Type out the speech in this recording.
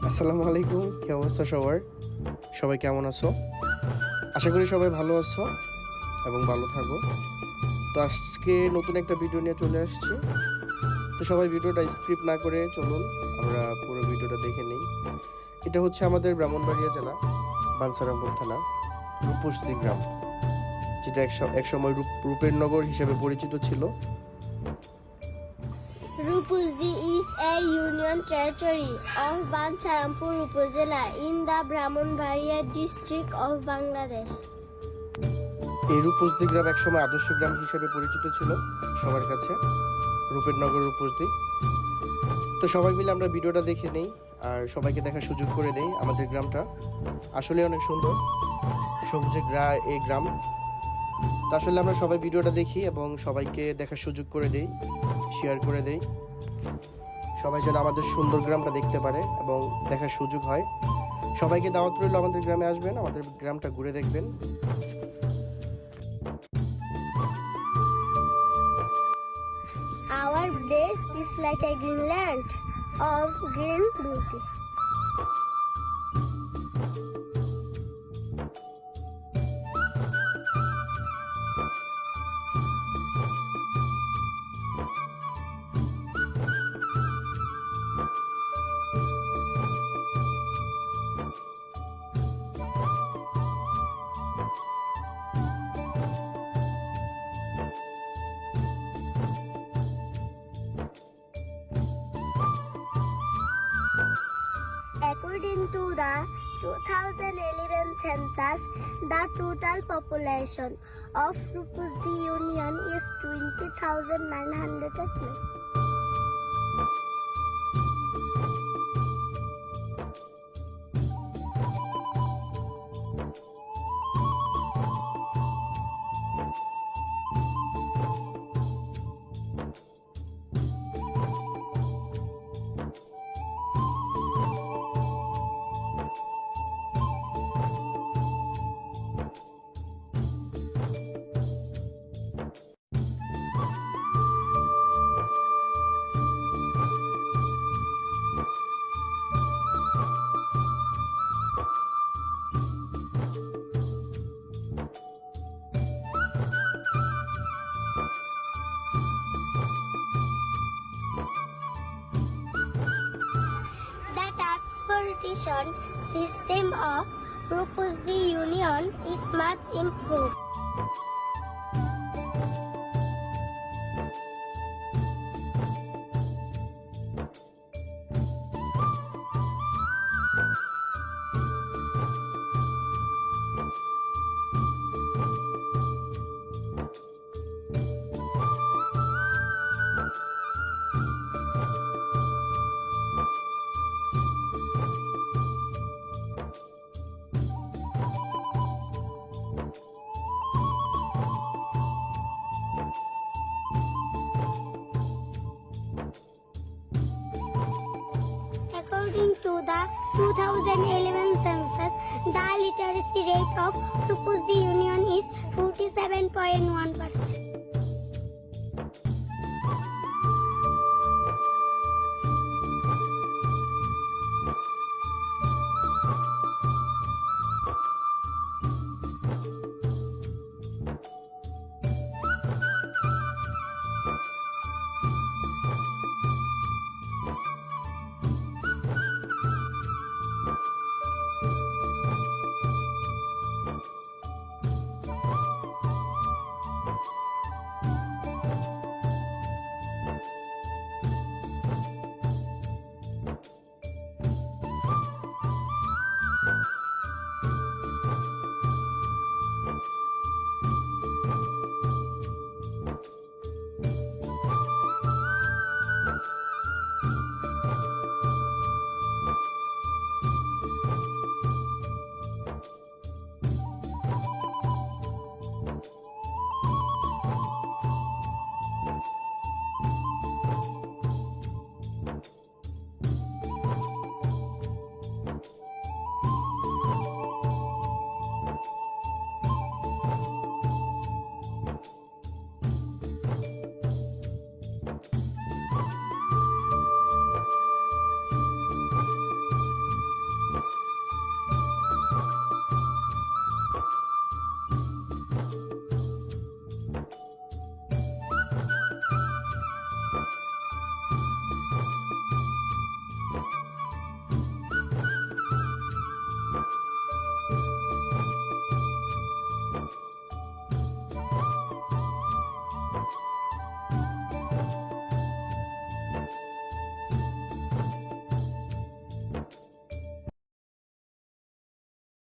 আসসালামু আলাইকুম, কি অবস্থা সবার? সবাই কেমন আছো? আশা করি সবাই ভালো আছো এবং ভালো থাকো। তো আজকে নতুন একটা ভিডিও নিয়ে চলে আসছি। তো সবাই ভিডিওটা স্ক্রিপ্ট না করে চলুন আমরা পুরো ভিডিওটা দেখে নিই। এটা হচ্ছে আমাদের ব্রাহ্মণবাড়িয়া জেলা, বাঞ্ছারামপুর থানা, রূপসী গ্রাম, যেটা একসময় রূপের নগর হিসেবে পরিচিত ছিল। Rupuzdi is a union territory of Bancharampur Upazila in the Brahmanbaria district of Bangladesh. এই রূপসী গ্রাম একসময় আদর্শ গ্রাম হিসেবে পরিচিত ছিল সবার কাছে, রূপের নগর রূপসী। তো সবাই মিলে আমরা ভিডিওটা দেখে নেই আর সবাইকে দেখার সুযোগ করে দেই। আমাদের গ্রামটা আসলে অনেক সুন্দর, সবুজে এই গ্রাম। তো আসলে আমরা সবাই ভিডিওটা দেখি এবং সবাইকে দেখার সুযোগ করে দেই, শেয়ার করে দেই, সবাই যেন আমাদের সুন্দর গ্রামটা দেখতে পারে এবং দেখার সুযোগ হয়। সবাইকে দাওয়াত রইল, আমাদের গ্রামে আসবেন, আমাদের গ্রামটা ঘুরে দেখবেন। Our place is like a green land of green beauty. According to the 2011 census, the total population of Rupuzdi Union is 20,909. The transportation system of Rupuzdi Union is much improved. According to the 2011 census, the literacy rate of Rupuzdi Union is 47.1%.